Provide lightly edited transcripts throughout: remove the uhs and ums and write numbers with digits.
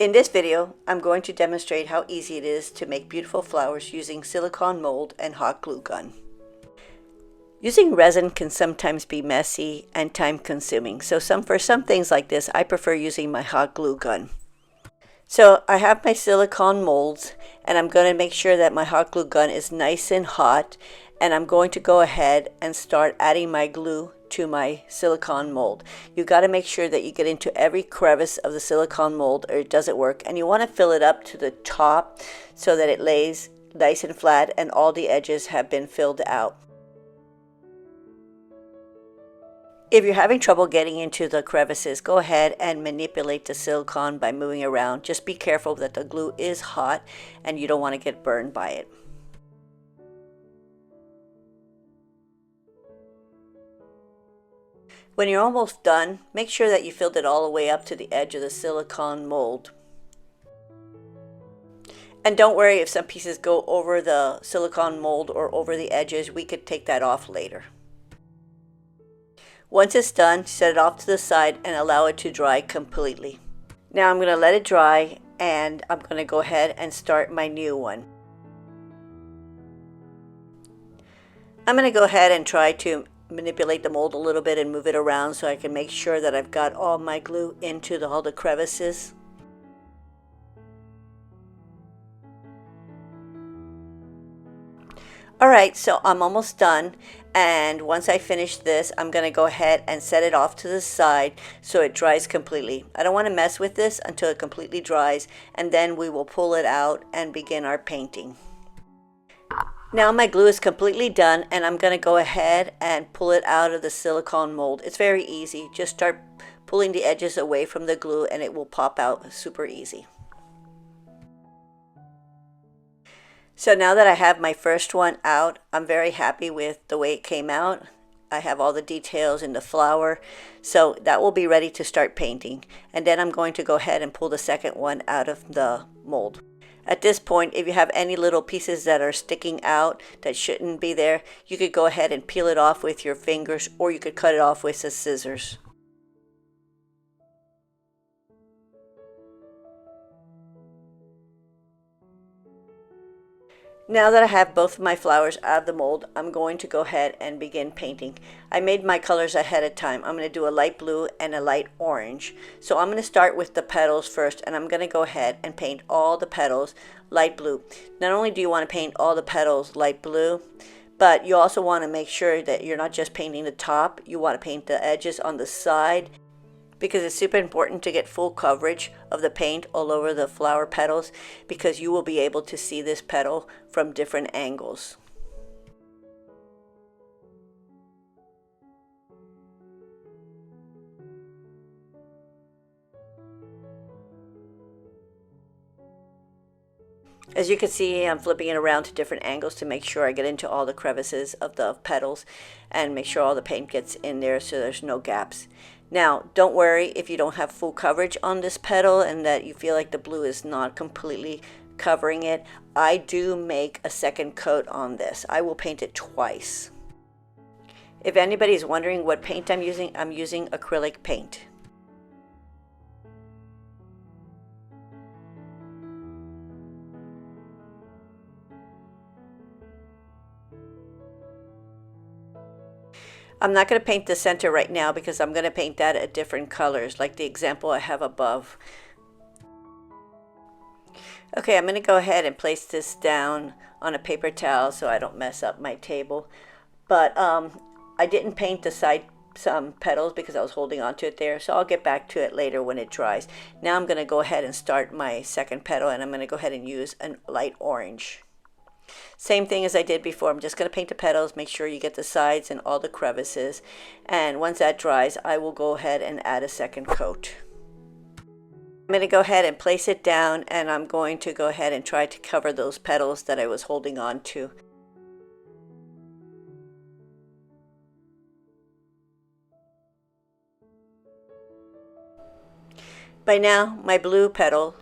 In this video, I'm going to demonstrate how easy it is to make beautiful flowers using silicone mold and hot glue gun. Using resin can sometimes be messy and time consuming, so for some things like this, I prefer using my hot glue gun. So I have my silicone molds, and I'm going to make sure that my hot glue gun is nice and hot, and I'm going to go ahead and start adding my glue to my silicone mold. You got to make sure that you get into every crevice of the silicone mold or it doesn't work, and you want to fill it up to the top so that it lays nice and flat and all the edges have been filled out. If you're having trouble getting into the crevices, go ahead and manipulate the silicone by moving around. Just be careful that the glue is hot and you don't want to get burned by it. When you're almost done, make sure that you filled it all the way up to the edge of the silicone mold. And don't worry if some pieces go over the silicone mold or over the edges. We could take that off later. Once it's done, set it off to the side and allow it to dry completely. Now I'm going to let it dry, and I'm going to go ahead and start my new one. I'm going to go ahead and try to manipulate the mold a little bit and move it around so I can make sure that I've got all my glue into all the crevices. Alright, so I'm almost done, and once I finish this, I'm going to go ahead and set it off to the side so it dries completely. I don't want to mess with this until it completely dries, and then we will pull it out and begin our painting. Now my glue is completely done, and I'm going to go ahead and pull it out of the silicone mold. It's very easy. Just start pulling the edges away from the glue and it will pop out super easy. So now that I have my first one out, I'm very happy with the way it came out. I have all the details in the flower, so that will be ready to start painting. And then I'm going to go ahead and pull the second one out of the mold. At this point, if you have any little pieces that are sticking out that shouldn't be there, you could go ahead and peel it off with your fingers, or you could cut it off with the scissors. Now that I have both of my flowers out of the mold, I'm going to go ahead and begin painting. I made my colors ahead of time. I'm going to do a light blue and a light orange. So I'm going to start with the petals first, and I'm going to go ahead and paint all the petals light blue. Not only do you want to paint all the petals light blue, but you also want to make sure that you're not just painting the top. You want to paint the edges on the side, because it's super important to get full coverage of the paint all over the flower petals, because you will be able to see this petal from different angles. As you can see, I'm flipping it around to different angles to make sure I get into all the crevices of the petals and make sure all the paint gets in there so there's no gaps. Now, don't worry if you don't have full coverage on this petal and that you feel like the blue is not completely covering it. I do make a second coat on this. I will paint it twice. If anybody's wondering what paint I'm using acrylic paint. I'm not going to paint the center right now because I'm going to paint that at different colors, like the example I have above. Okay, I'm going to go ahead and place this down on a paper towel so I don't mess up my table. But I didn't paint the side petals because I was holding on to it there, so I'll get back to it later when it dries. Now I'm going to go ahead and start my second petal, and I'm going to go ahead and use a light orange. Same thing as I did before. I'm just going to paint the petals, make sure you get the sides and all the crevices, and once that dries, I will go ahead and add a second coat. I'm going to go ahead and place it down, and I'm going to go ahead and try to cover those petals that I was holding on to. By now, my blue petal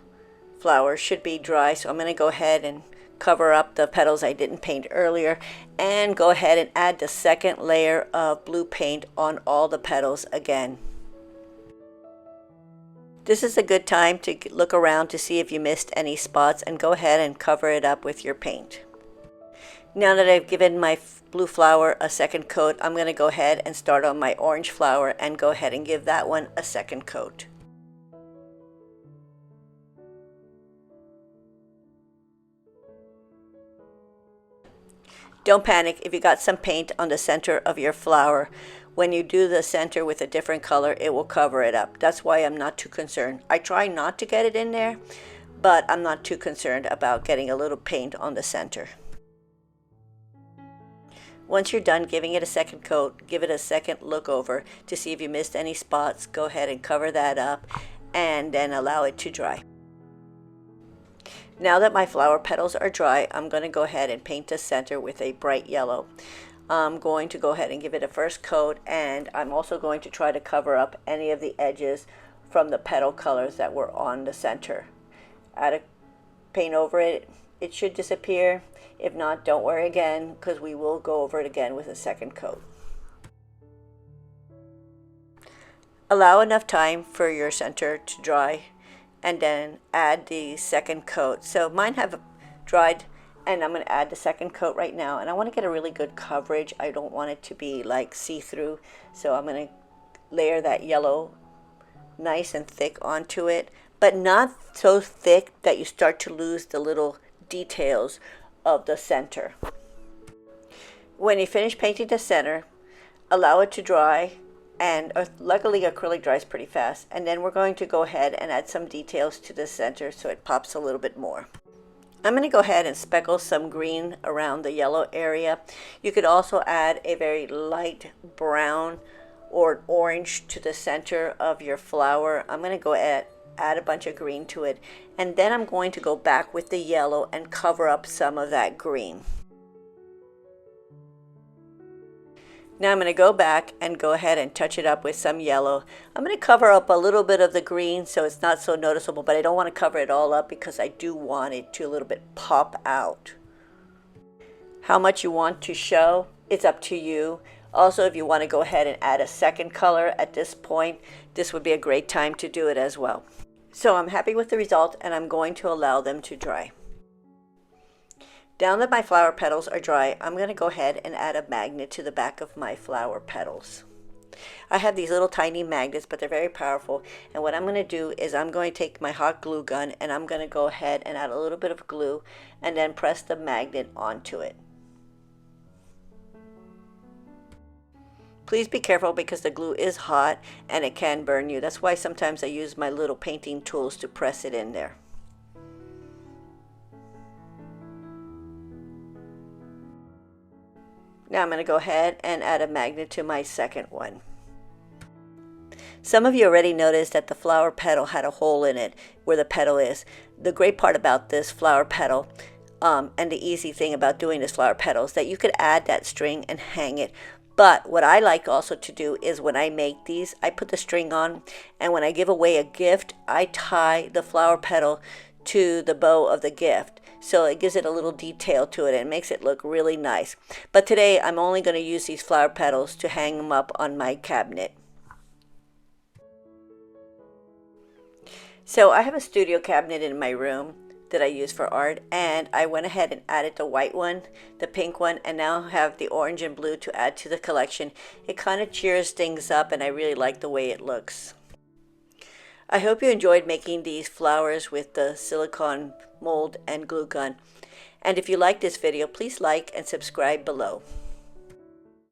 flower should be dry, so I'm going to go ahead and cover up the petals I didn't paint earlier and go ahead and add the second layer of blue paint on all the petals again. This is a good time to look around to see if you missed any spots and go ahead and cover it up with your paint. Now that I've given my blue flower a second coat, I'm going to go ahead and start on my orange flower and go ahead and give that one a second coat. Don't panic if you got some paint on the center of your flower. When you do the center with a different color, it will cover it up. That's why I'm not too concerned. I try not to get it in there, but I'm not too concerned about getting a little paint on the center. Once you're done giving it a second coat, give it a second look over to see if you missed any spots. Go ahead and cover that up and then allow it to dry. Now that my flower petals are dry, I'm going to go ahead and paint the center with a bright yellow. I'm going to go ahead and give it a first coat, and I'm also going to try to cover up any of the edges from the petal colors that were on the center. Add a paint over it. It should disappear. If not, don't worry again, because we will go over it again with a second coat. Allow enough time for your center to dry and then add the second coat. So mine have dried, and I'm going to add the second coat right now, and I want to get a really good coverage. I don't want it to be like see-through, so I'm going to layer that yellow nice and thick onto it, but not so thick that you start to lose the little details of the center. When you finish painting the center, allow it to dry, and luckily acrylic dries pretty fast, and then we're going to go ahead and add some details to the center so it pops a little bit more. I'm going to go ahead and speckle some green around the yellow area. You could also add a very light brown or orange to the center of your flower. I'm going to go add a bunch of green to it, and then I'm going to go back with the yellow and cover up some of that green. Now I'm going to go back and go ahead and touch it up with some yellow. I'm going to cover up a little bit of the green so it's not so noticeable, but I don't want to cover it all up because I do want it to a little bit pop out. How much you want to show, it's up to you. Also, if you want to go ahead and add a second color at this point, this would be a great time to do it as well. So I'm happy with the result, and I'm going to allow them to dry. Now that my flower petals are dry, I'm going to go ahead and add a magnet to the back of my flower petals. I have these little tiny magnets, but they're very powerful, and what I'm going to do is I'm going to take my hot glue gun and I'm going to go ahead and add a little bit of glue and then press the magnet onto it. Please be careful because the glue is hot and it can burn you. That's why sometimes I use my little painting tools to press it in there. Now I'm going to go ahead and add a magnet to my second one. Some of you already noticed that the flower petal had a hole in it where the petal is. The great part about this flower petal and the easy thing about doing this flower petal is that you could add that string and hang it. But what I like also to do is when I make these, I put the string on, and when I give away a gift, I tie the flower petal to the bow of the gift. So it gives it a little detail to it and makes it look really nice. But today I'm only going to use these flower petals to hang them up on my cabinet. So I have a studio cabinet in my room that I use for art, and I went ahead and added the white one, the pink one, and now have the orange and blue to add to the collection. It kind of cheers things up, and I really like the way it looks. I hope you enjoyed making these flowers with the silicone mold and glue gun. And if you like this video, please like and subscribe below.